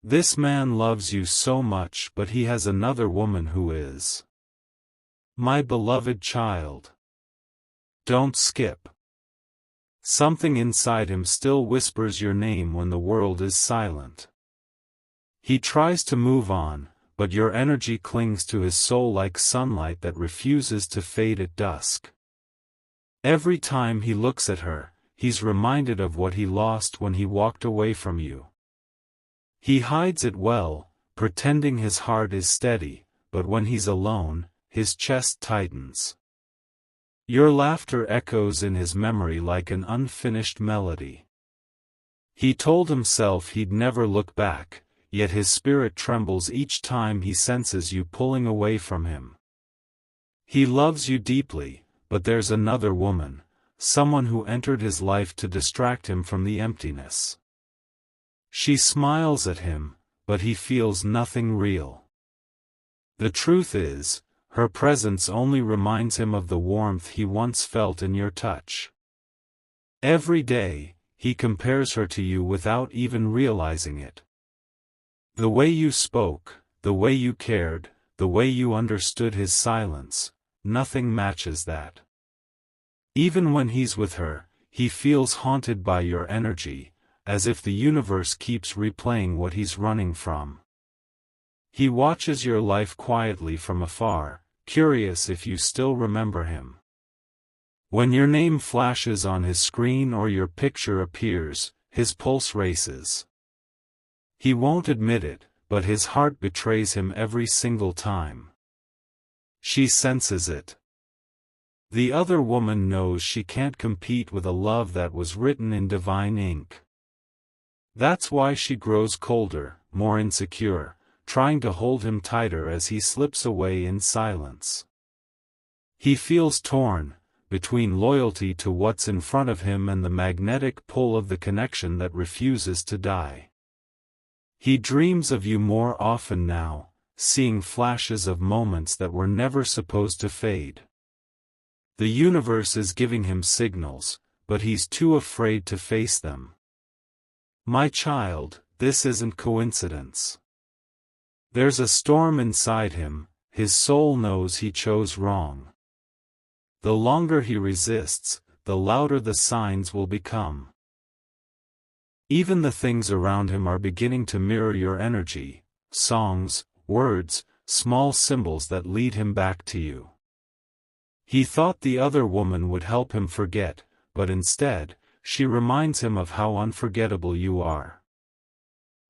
This man loves you so much, but he has another woman who is. My beloved child. Don't skip. Something inside him still whispers your name when the world is silent. He tries to move on, but your energy clings to his soul like sunlight that refuses to fade at dusk. Every time he looks at her, he's reminded of what he lost when he walked away from you. He hides it well, pretending his heart is steady, but when he's alone, his chest tightens. Your laughter echoes in his memory like an unfinished melody. He told himself he'd never look back, yet his spirit trembles each time he senses you pulling away from him. He loves you deeply, but there's another woman, someone who entered his life to distract him from the emptiness. She smiles at him, but he feels nothing real. The truth is, her presence only reminds him of the warmth he once felt in your touch. Every day, he compares her to you without even realizing it. The way you spoke, the way you cared, the way you understood his silence, nothing matches that. Even when he's with her, he feels haunted by your energy, as if the universe keeps replaying what he's running from. He watches your life quietly from afar, curious if you still remember him. When your name flashes on his screen or your picture appears, his pulse races. He won't admit it, but his heart betrays him every single time. She senses it. The other woman knows she can't compete with a love that was written in divine ink. That's why she grows colder, more insecure, trying to hold him tighter as he slips away in silence. He feels torn, between loyalty to what's in front of him and the magnetic pull of the connection that refuses to die. He dreams of you more often now, seeing flashes of moments that were never supposed to fade. The universe is giving him signals, but he's too afraid to face them. My child, this isn't coincidence. There's a storm inside him, his soul knows he chose wrong. The longer he resists, the louder the signs will become. Even the things around him are beginning to mirror your energy, songs, words, small symbols that lead him back to you. He thought the other woman would help him forget, but instead, she reminds him of how unforgettable you are.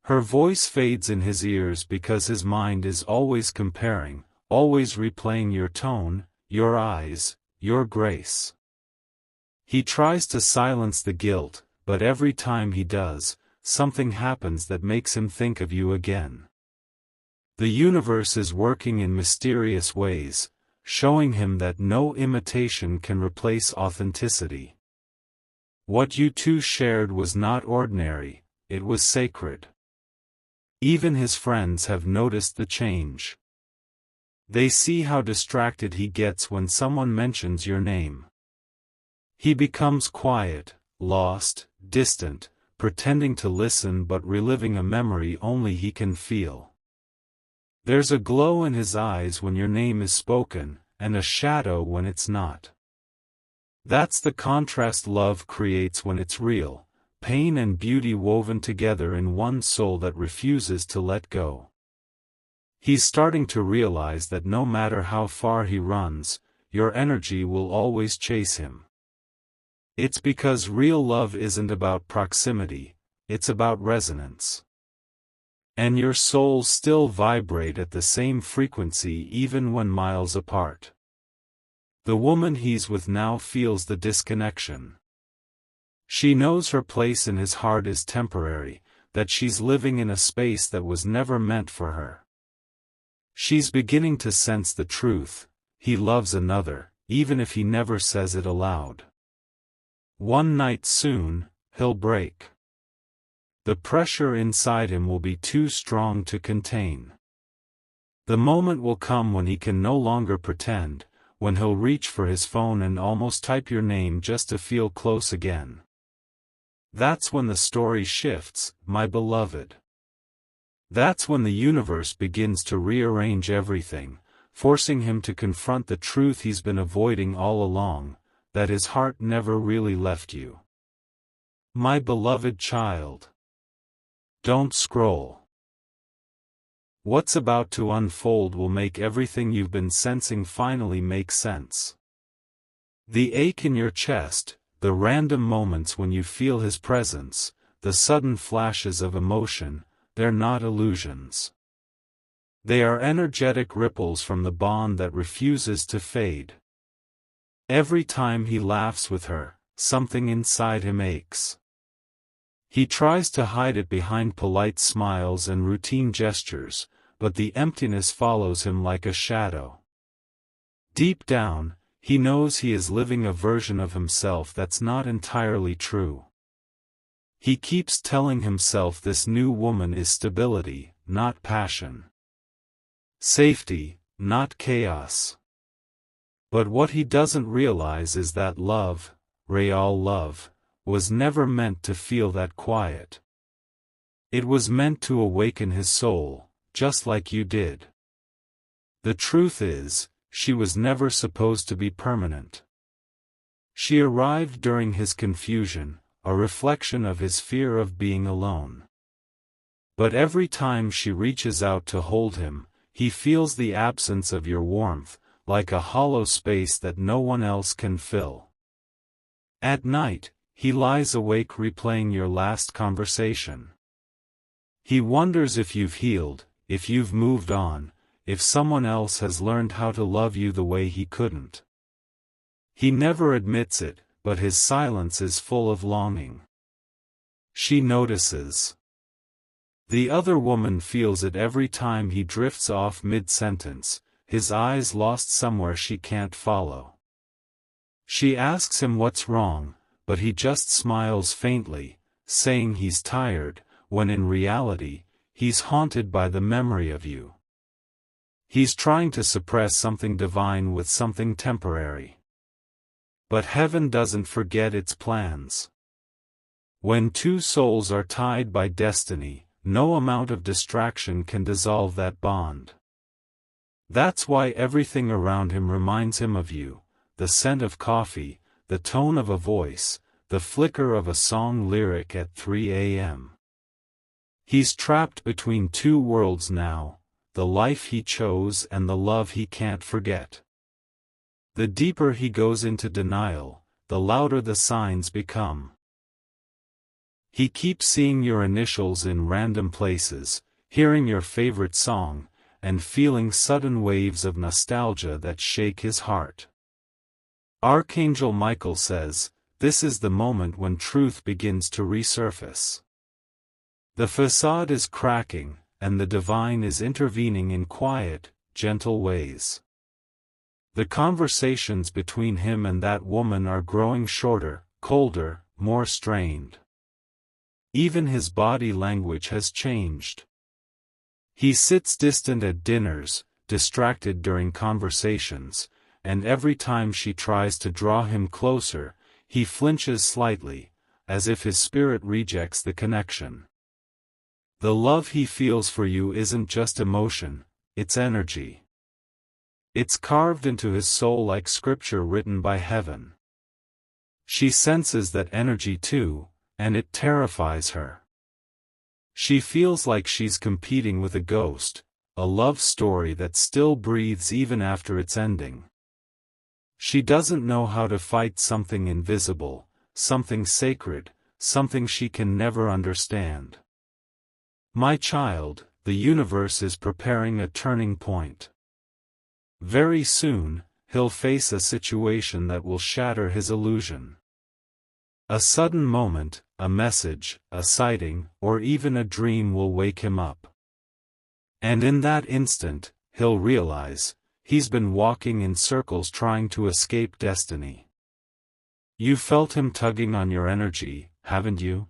Her voice fades in his ears because his mind is always comparing, always replaying your tone, your eyes, your grace. He tries to silence the guilt, but every time he does, something happens that makes him think of you again. The universe is working in mysterious ways, showing him that no imitation can replace authenticity. What you two shared was not ordinary, it was sacred. Even his friends have noticed the change. They see how distracted he gets when someone mentions your name. He becomes quiet, lost, distant, pretending to listen but reliving a memory only he can feel. There's a glow in his eyes when your name is spoken, and a shadow when it's not. That's the contrast love creates when it's real. Pain and beauty woven together in one soul that refuses to let go. He's starting to realize that no matter how far he runs, your energy will always chase him. It's because real love isn't about proximity, it's about resonance. And your souls still vibrate at the same frequency even when miles apart. The woman he's with now feels the disconnection. She knows her place in his heart is temporary, that she's living in a space that was never meant for her. She's beginning to sense the truth, he loves another, even if he never says it aloud. One night soon, he'll break. The pressure inside him will be too strong to contain. The moment will come when he can no longer pretend, when he'll reach for his phone and almost type your name just to feel close again. That's when the story shifts, my beloved. That's when the universe begins to rearrange everything, forcing him to confront the truth he's been avoiding all along, that his heart never really left you. My beloved child. Don't scroll. What's about to unfold will make everything you've been sensing finally make sense. The ache in your chest, the random moments when you feel his presence, the sudden flashes of emotion, they're not illusions. They are energetic ripples from the bond that refuses to fade. Every time he laughs with her, something inside him aches. He tries to hide it behind polite smiles and routine gestures, but the emptiness follows him like a shadow. Deep down, he knows he is living a version of himself that's not entirely true. He keeps telling himself this new woman is stability, not passion. Safety, not chaos. But what he doesn't realize is that love, real love, was never meant to feel that quiet. It was meant to awaken his soul, just like you did. The truth is, she was never supposed to be permanent. She arrived during his confusion, a reflection of his fear of being alone. But every time she reaches out to hold him, he feels the absence of your warmth, like a hollow space that no one else can fill. At night, he lies awake replaying your last conversation. He wonders if you've healed, if you've moved on, if someone else has learned how to love you the way he couldn't. He never admits it, but his silence is full of longing. She notices. The other woman feels it every time he drifts off mid-sentence, his eyes lost somewhere she can't follow. She asks him what's wrong, but he just smiles faintly, saying he's tired, when in reality, he's haunted by the memory of you. He's trying to suppress something divine with something temporary. But heaven doesn't forget its plans. When two souls are tied by destiny, no amount of distraction can dissolve that bond. That's why everything around him reminds him of you, the scent of coffee, the tone of a voice, the flicker of a song lyric at 3 a.m. He's trapped between two worlds now, the life he chose and the love he can't forget. The deeper he goes into denial, the louder the signs become. He keeps seeing your initials in random places, hearing your favorite song, and feeling sudden waves of nostalgia that shake his heart. Archangel Michael says, this is the moment when truth begins to resurface. The facade is cracking, and the divine is intervening in quiet, gentle ways. The conversations between him and that woman are growing shorter, colder, more strained. Even his body language has changed. He sits distant at dinners, distracted during conversations, and every time she tries to draw him closer, he flinches slightly, as if his spirit rejects the connection. The love he feels for you isn't just emotion, it's energy. It's carved into his soul like scripture written by heaven. She senses that energy too, and it terrifies her. She feels like she's competing with a ghost, a love story that still breathes even after its ending. She doesn't know how to fight something invisible, something sacred, something she can never understand. My child, the universe is preparing a turning point. Very soon, he'll face a situation that will shatter his illusion. A sudden moment, a message, a sighting, or even a dream will wake him up. And in that instant, he'll realize, he's been walking in circles trying to escape destiny. You felt him tugging on your energy, haven't you?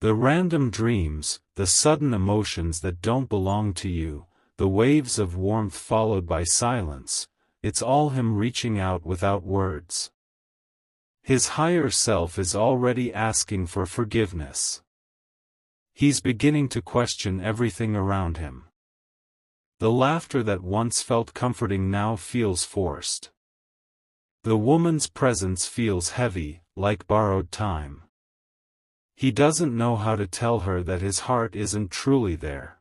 The random dreams, the sudden emotions that don't belong to you, the waves of warmth followed by silence, it's all him reaching out without words. His higher self is already asking for forgiveness. He's beginning to question everything around him. The laughter that once felt comforting now feels forced. The woman's presence feels heavy, like borrowed time. He doesn't know how to tell her that his heart isn't truly there.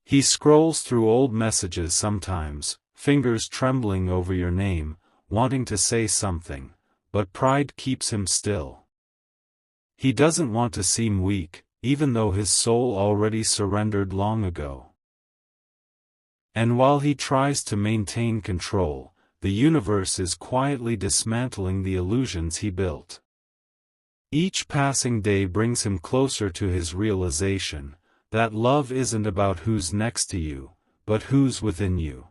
He scrolls through old messages sometimes, fingers trembling over your name, wanting to say something, but pride keeps him still. He doesn't want to seem weak, even though his soul already surrendered long ago. And while he tries to maintain control, the universe is quietly dismantling the illusions he built. Each passing day brings him closer to his realization that love isn't about who's next to you, but who's within you.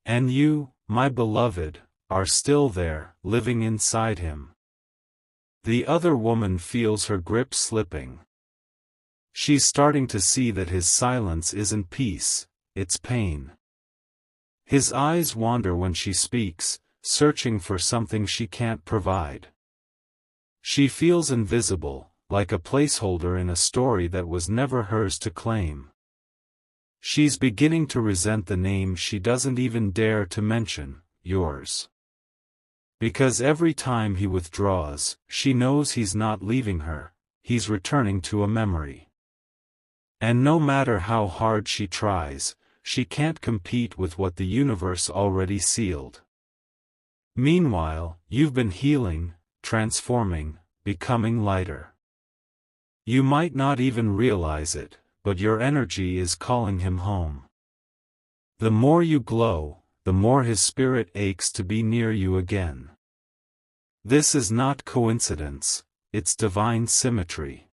And you, my beloved, are still there, living inside him. The other woman feels her grip slipping. She's starting to see that his silence isn't peace, it's pain. His eyes wander when she speaks, searching for something she can't provide. She feels invisible, like a placeholder in a story that was never hers to claim. She's beginning to resent the name she doesn't even dare to mention, yours. Because every time he withdraws, she knows he's not leaving her, he's returning to a memory. And no matter how hard she tries, she can't compete with what the universe already sealed. Meanwhile, you've been healing, transforming, becoming lighter. You might not even realize it, but your energy is calling him home. The more you glow, the more his spirit aches to be near you again. This is not coincidence, it's divine symmetry.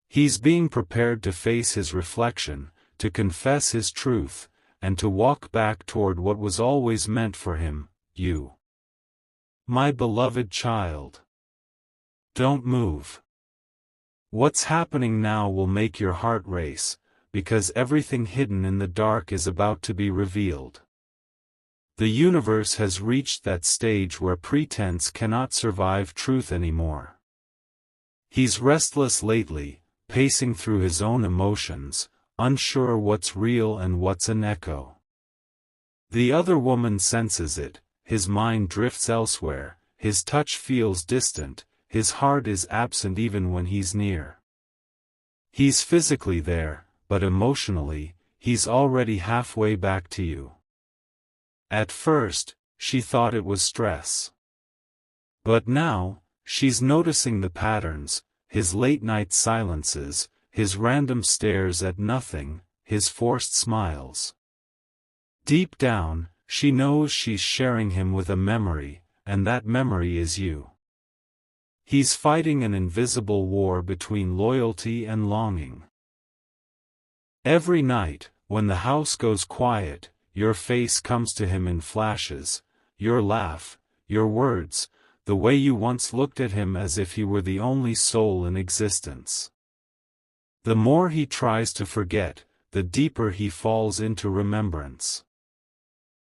He's being prepared to face his reflection, to confess his truth, and to walk back toward what was always meant for him, you. My beloved child. Don't move. What's happening now will make your heart race, because everything hidden in the dark is about to be revealed. The universe has reached that stage where pretense cannot survive truth anymore. He's restless lately, pacing through his own emotions, unsure what's real and what's an echo. The other woman senses it, his mind drifts elsewhere, his touch feels distant, his heart is absent even when he's near. He's physically there, but emotionally, he's already halfway back to you. At first, she thought it was stress. But now, she's noticing the patterns, his late-night silences, his random stares at nothing, his forced smiles. Deep down, she knows she's sharing him with a memory, and that memory is you. He's fighting an invisible war between loyalty and longing. Every night, when the house goes quiet, your face comes to him in flashes, your laugh, your words, the way you once looked at him as if he were the only soul in existence. The more he tries to forget, the deeper he falls into remembrance.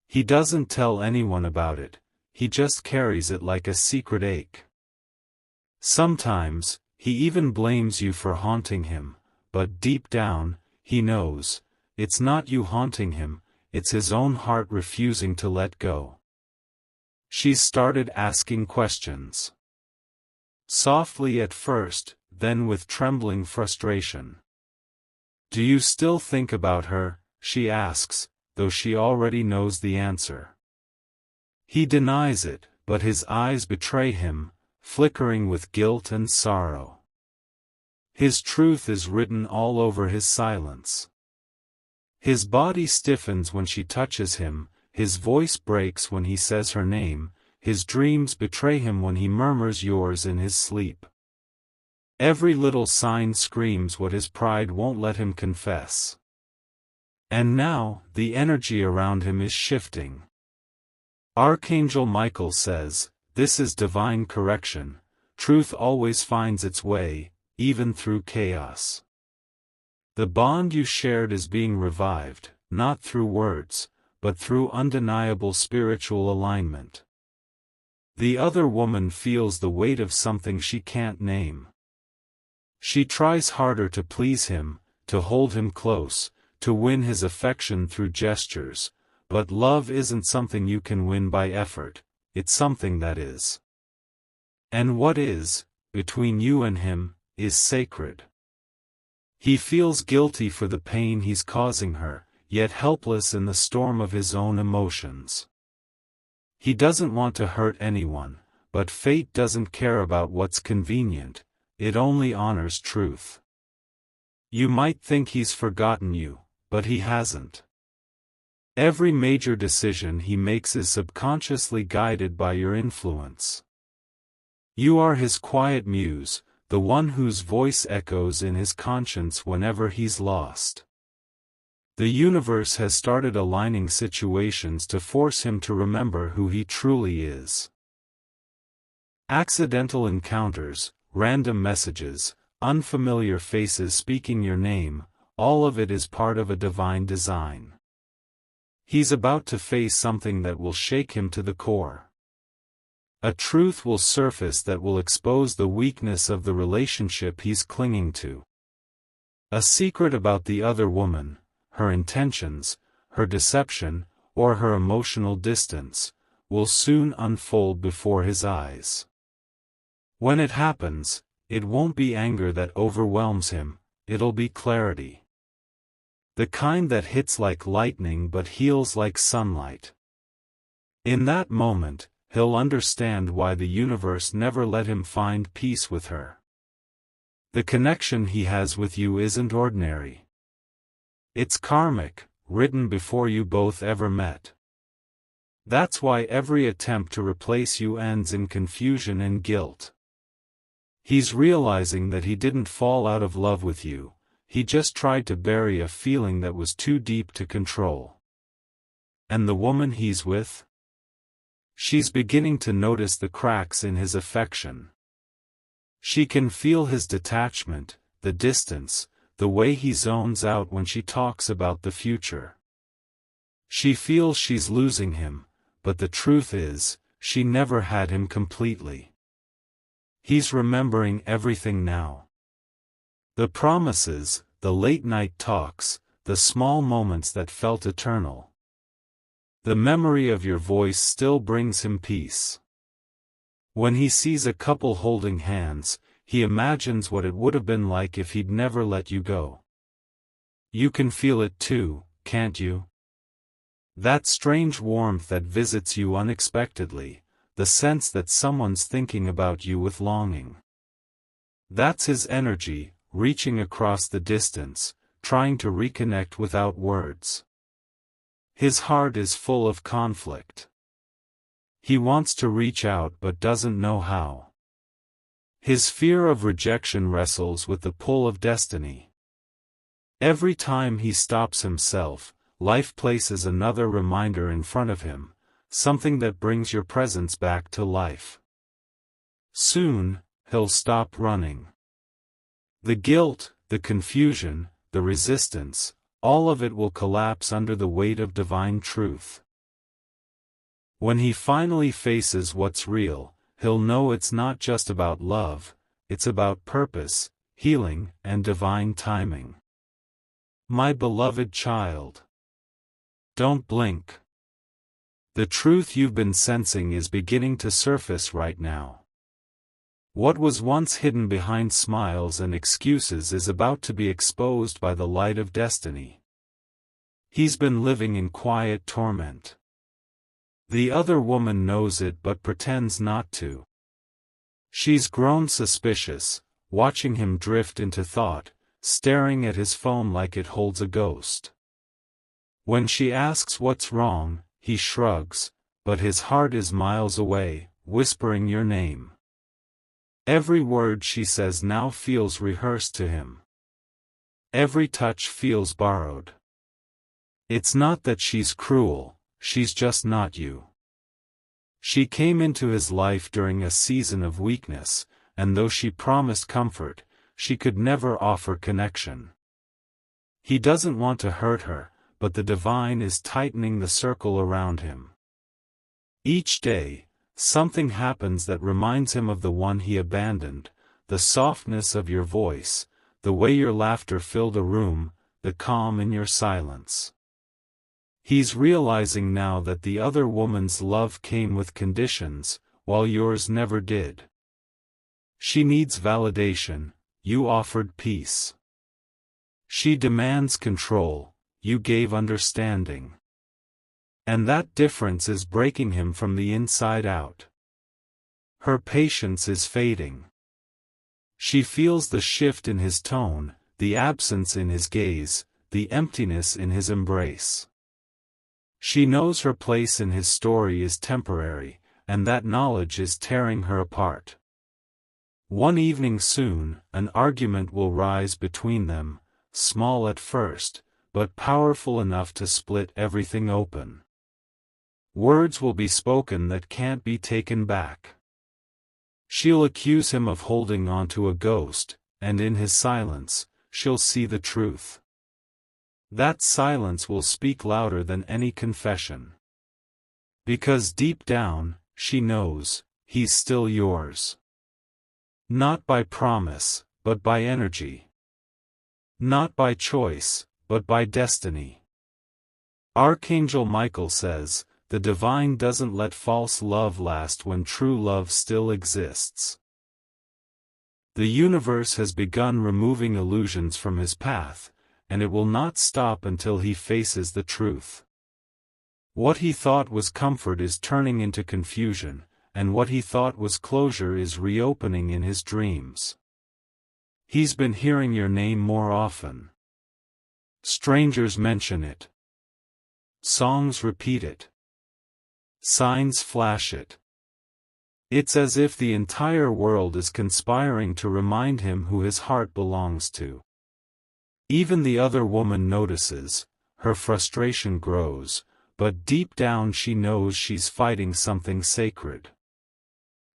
He doesn't tell anyone about it, he just carries it like a secret ache. Sometimes, he even blames you for haunting him, but deep down, he knows, it's not you haunting him, it's his own heart refusing to let go. She's started asking questions. Softly at first, then with trembling frustration. Do you still think about her? She asks, though she already knows the answer. He denies it, but his eyes betray him, flickering with guilt and sorrow. His truth is written all over his silence. His body stiffens when she touches him, his voice breaks when he says her name, his dreams betray him when he murmurs yours in his sleep. Every little sign screams what his pride won't let him confess. And now, the energy around him is shifting. Archangel Michael says, "This is divine correction, truth always finds its way, even through chaos." The bond you shared is being revived, not through words, but through undeniable spiritual alignment. The other woman feels the weight of something she can't name. She tries harder to please him, to hold him close, to win his affection through gestures, but love isn't something you can win by effort, it's something that is. And what is, between you and him, is sacred. He feels guilty for the pain he's causing her, yet helpless in the storm of his own emotions. He doesn't want to hurt anyone, but fate doesn't care about what's convenient, it only honors truth. You might think he's forgotten you, but he hasn't. Every major decision he makes is subconsciously guided by your influence. You are his quiet muse, the one whose voice echoes in his conscience whenever he's lost. The universe has started aligning situations to force him to remember who he truly is. Accidental encounters, random messages, unfamiliar faces speaking your name, all of it is part of a divine design. He's about to face something that will shake him to the core. A truth will surface that will expose the weakness of the relationship he's clinging to. A secret about the other woman, her intentions, her deception, or her emotional distance, will soon unfold before his eyes. When it happens, it won't be anger that overwhelms him, it'll be clarity. The kind that hits like lightning but heals like sunlight. In that moment, he'll understand why the universe never let him find peace with her. The connection he has with you isn't ordinary. It's karmic, written before you both ever met. That's why every attempt to replace you ends in confusion and guilt. He's realizing that he didn't fall out of love with you, he just tried to bury a feeling that was too deep to control. And the woman he's with? She's beginning to notice the cracks in his affection. She can feel his detachment, the distance, the way he zones out when she talks about the future. She feels she's losing him, but the truth is, she never had him completely. He's remembering everything now. The promises, the late-night talks, the small moments that felt eternal. The memory of your voice still brings him peace. When he sees a couple holding hands, he imagines what it would have been like if he'd never let you go. You can feel it too, can't you? That strange warmth that visits you unexpectedly, the sense that someone's thinking about you with longing. That's his energy, reaching across the distance, trying to reconnect without words. His heart is full of conflict. He wants to reach out but doesn't know how. His fear of rejection wrestles with the pull of destiny. Every time he stops himself, life places another reminder in front of him, something that brings your presence back to life. Soon, he'll stop running. The guilt, the confusion, the resistance, all of it will collapse under the weight of divine truth. When he finally faces what's real, he'll know it's not just about love, it's about purpose, healing, and divine timing. My beloved child. Don't blink. The truth you've been sensing is beginning to surface right now. What was once hidden behind smiles and excuses is about to be exposed by the light of destiny. He's been living in quiet torment. The other woman knows it but pretends not to. She's grown suspicious, watching him drift into thought, staring at his phone like it holds a ghost. When she asks what's wrong, he shrugs, but his heart is miles away, whispering your name. Every word she says now feels rehearsed to him. Every touch feels borrowed. It's not that she's cruel, she's just not you. She came into his life during a season of weakness, and though she promised comfort, she could never offer connection. He doesn't want to hurt her, but the divine is tightening the circle around him. Each day, something happens that reminds him of the one he abandoned, the softness of your voice, the way your laughter filled a room, the calm in your silence. He's realizing now that the other woman's love came with conditions, while yours never did. She needs validation, you offered peace. She demands control, you gave understanding. And that difference is breaking him from the inside out. Her patience is fading. She feels the shift in his tone, the absence in his gaze, the emptiness in his embrace. She knows her place in his story is temporary, and that knowledge is tearing her apart. One evening soon, an argument will rise between them, small at first, but powerful enough to split everything open. Words will be spoken that can't be taken back. She'll accuse him of holding on to a ghost, and in his silence, she'll see the truth. That silence will speak louder than any confession. Because deep down, she knows, he's still yours. Not by promise, but by energy. Not by choice, but by destiny. Archangel Michael says, the divine doesn't let false love last when true love still exists. The universe has begun removing illusions from his path, and it will not stop until he faces the truth. What he thought was comfort is turning into confusion, and what he thought was closure is reopening in his dreams. He's been hearing your name more often. Strangers mention it. Songs repeat it. Signs flash it. It's as if the entire world is conspiring to remind him who his heart belongs to. Even the other woman notices, her frustration grows, but deep down she knows she's fighting something sacred.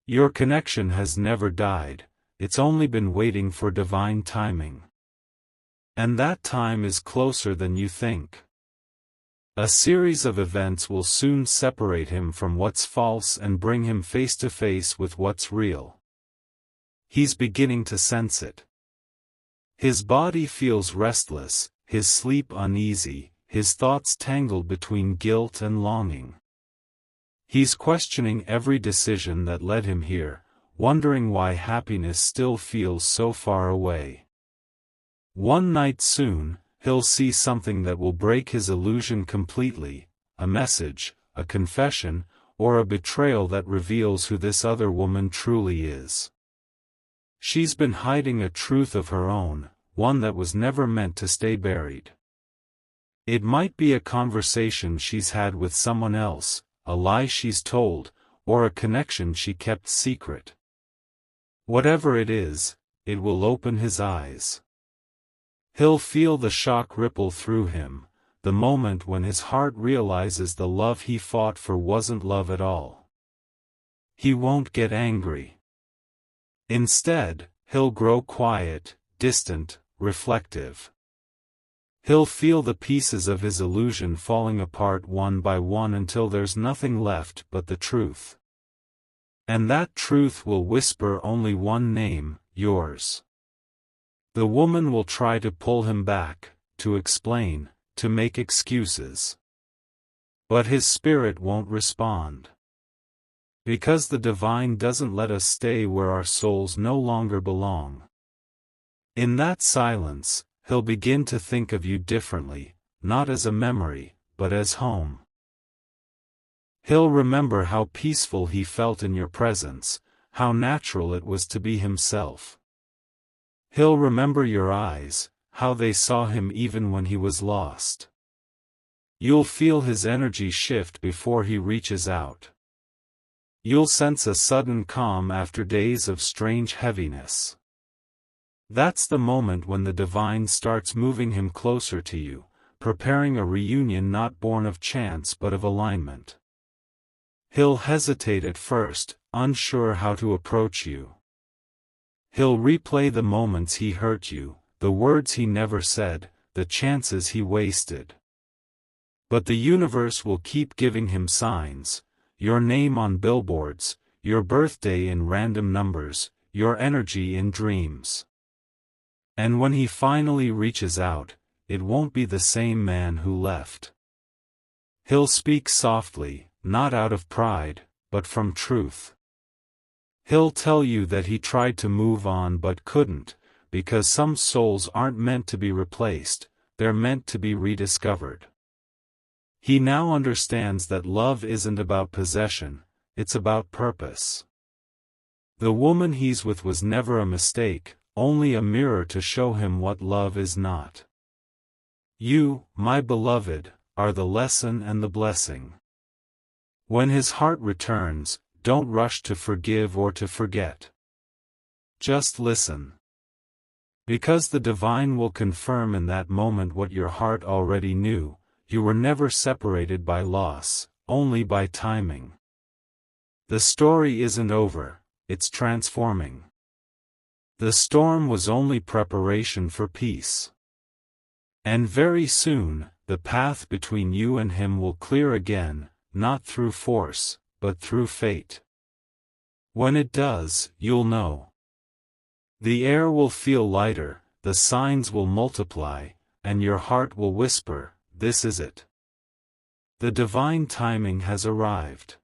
Your connection has never died, it's only been waiting for divine timing. And that time is closer than you think. A series of events will soon separate him from what's false and bring him face to face with what's real. He's beginning to sense it. His body feels restless, his sleep uneasy, his thoughts tangled between guilt and longing. He's questioning every decision that led him here, wondering why happiness still feels so far away. One night soon, he'll see something that will break his illusion completely, a message, a confession, or a betrayal that reveals who this other woman truly is. She's been hiding a truth of her own, one that was never meant to stay buried. It might be a conversation she's had with someone else, a lie she's told, or a connection she kept secret. Whatever it is, it will open his eyes. He'll feel the shock ripple through him, the moment when his heart realizes the love he fought for wasn't love at all. He won't get angry. Instead, he'll grow quiet, distant, reflective. He'll feel the pieces of his illusion falling apart one by one until there's nothing left but the truth. And that truth will whisper only one name, yours. The woman will try to pull him back, to explain, to make excuses. But his spirit won't respond. Because the divine doesn't let us stay where our souls no longer belong. In that silence, he'll begin to think of you differently, not as a memory, but as home. He'll remember how peaceful he felt in your presence, how natural it was to be himself. He'll remember your eyes, how they saw him even when he was lost. You'll feel his energy shift before he reaches out. You'll sense a sudden calm after days of strange heaviness. That's the moment when the divine starts moving him closer to you, preparing a reunion not born of chance but of alignment. He'll hesitate at first, unsure how to approach you. He'll replay the moments he hurt you, the words he never said, the chances he wasted. But the universe will keep giving him signs, your name on billboards, your birthday in random numbers, your energy in dreams. And when he finally reaches out, it won't be the same man who left. He'll speak softly, not out of pride, but from truth. He'll tell you that he tried to move on but couldn't, because some souls aren't meant to be replaced, they're meant to be rediscovered. He now understands that love isn't about possession, it's about purpose. The woman he's with was never a mistake, only a mirror to show him what love is not. You, my beloved, are the lesson and the blessing. When his heart returns, don't rush to forgive or to forget. Just listen. Because the divine will confirm in that moment what your heart already knew: you were never separated by loss, only by timing. The story isn't over, it's transforming. The storm was only preparation for peace. And very soon, the path between you and him will clear again, not through force, but through fate. When it does, you'll know. The air will feel lighter, the signs will multiply, and your heart will whisper, "This is it." The divine timing has arrived.